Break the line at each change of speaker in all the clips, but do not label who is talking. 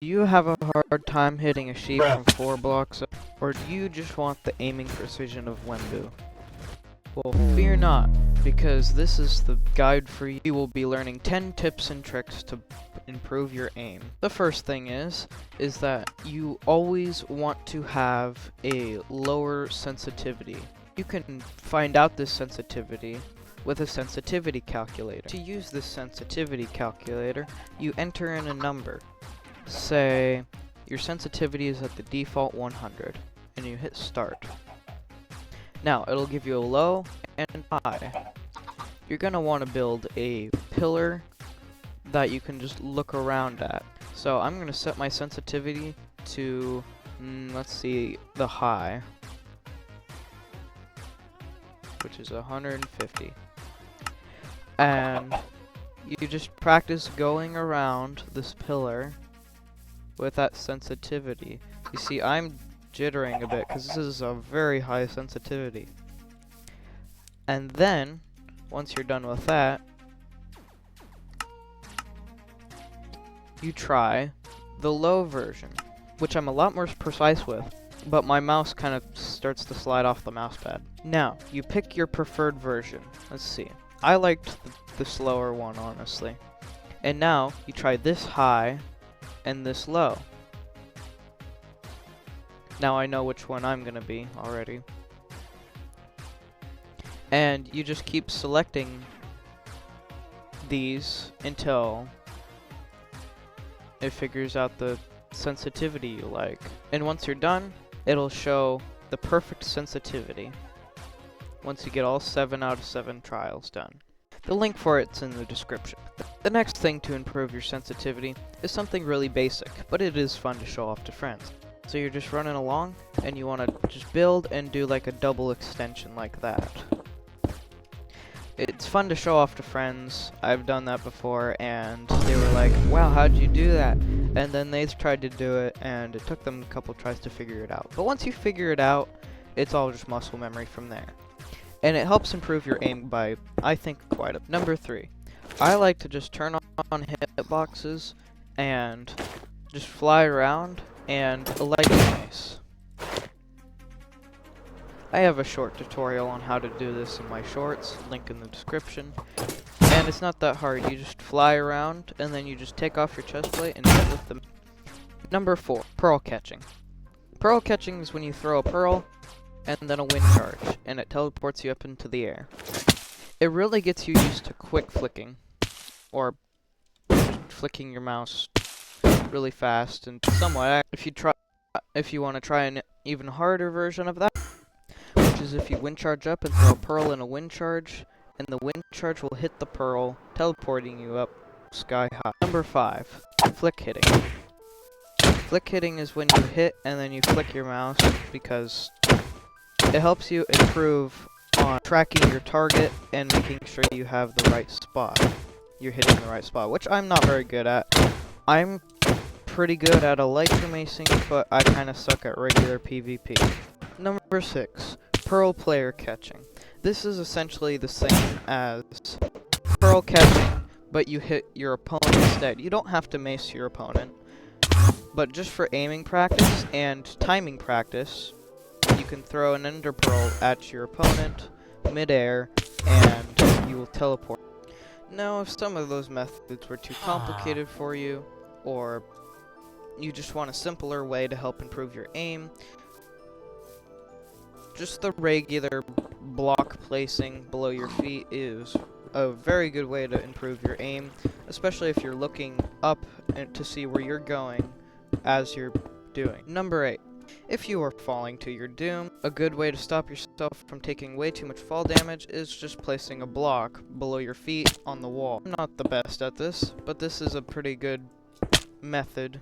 Do you have a hard time hitting a sheep from 4 blocks up, or do you just want the aiming precision of Wembu? Well, fear not, because this is the guide for you. You will be learning 10 tips and tricks to improve your aim. The first thing is that you always want to have a lower sensitivity. You can find out this sensitivity with a sensitivity calculator. To use this sensitivity calculator, you enter in a number. Say your sensitivity is at the default 100, and you hit start. Now it'll give you a low and high. You're gonna want to build a pillar that you can just look around at. So I'm gonna set my sensitivity to let's see, the high, which is 150. And you just practice going around this pillar with that sensitivity. You see, I'm jittering a bit because this is a very high sensitivity. And then, once you're done with that, you try the low version, which I'm a lot more precise with, but my mouse kind of starts to slide off the mouse pad. Now, you pick your preferred version. Let's see. I liked the slower one, honestly. And now, you try this high and this low. Now I know which one I'm gonna be already. And you just keep selecting these until it figures out the sensitivity you like. And once you're done, it'll show the perfect sensitivity once you get all 7 out of 7 trials done. The link for it's in the description. The next thing to improve your sensitivity is something really basic, but it is fun to show off to friends. So you're just running along, and you want to just build and do like a double extension like that. It's fun to show off to friends. I've done that before, and they were like, wow, how'd you do that? And then they tried to do it, and it took them a couple tries to figure it out. But once you figure it out, it's all just muscle memory from there. And it helps improve your aim by, I think, quite a bit. Number 3. I like to just turn on hitboxes and just fly around and light mace. I have a short tutorial on how to do this in my shorts, link in the description. And it's not that hard. You just fly around and then you just take off your chest plate and hit with them. Number 4. Pearl catching. Pearl catching is when you throw a pearl and then a wind charge, and it teleports you up into the air. It really gets you used to quick flicking, or just flicking your mouse really fast and somewhat. If you want to try an even harder version of that, which is if you wind charge up and throw a pearl in a wind charge, and the wind charge will hit the pearl, teleporting you up sky high. Number 5, flick hitting. Flick hitting is when you hit and then you flick your mouse, because it helps you improve on tracking your target and making sure you have the right spot. You're hitting the right spot, which I'm not very good at. I'm pretty good at elytra macing, but I kind of suck at regular PvP. Number 6, pearl player catching. This is essentially the same as pearl catching, but you hit your opponent instead. You don't have to mace your opponent, but just for aiming practice and timing practice, you can throw an ender pearl at your opponent midair and you will teleport. Now, if some of those methods were too complicated for you, or you just want a simpler way to help improve your aim, just the regular block placing below your feet is a very good way to improve your aim, especially if you're looking up to see where you're going as you're doing. Number 8. If you are falling to your doom, a good way to stop yourself from taking way too much fall damage is just placing a block below your feet on the wall. I'm not the best at this, but this is a pretty good method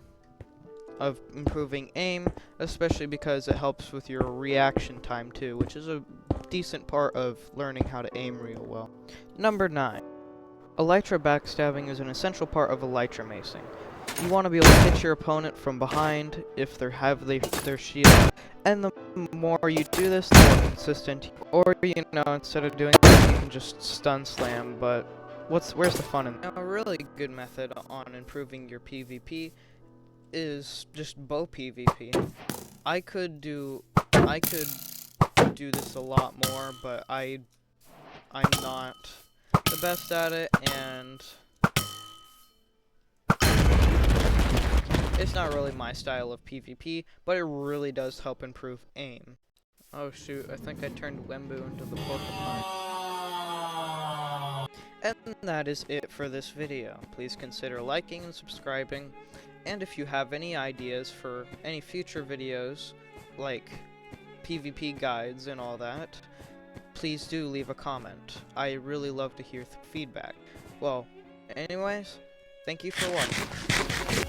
of improving aim, especially because it helps with your reaction time too, which is a decent part of learning how to aim real well. Number 9. Elytra backstabbing is an essential part of elytra macing. You want to be able to hit your opponent from behind if they have their shield, and the more you do this, the more consistent. Or, you know, instead of doing that, you can just stun slam, but where's the fun in that? A really good method on improving your PvP is just bow PvP. I could do this a lot more, but I'm not the best at it, and it's not really my style of PvP, but it really does help improve aim. Oh shoot, I think I turned Wembu into the Pokemon. And that is it for this video. Please consider liking and subscribing, and if you have any ideas for any future videos, like PvP guides and all that, please do leave a comment. I really love to hear feedback. Well, anyways, thank you for watching.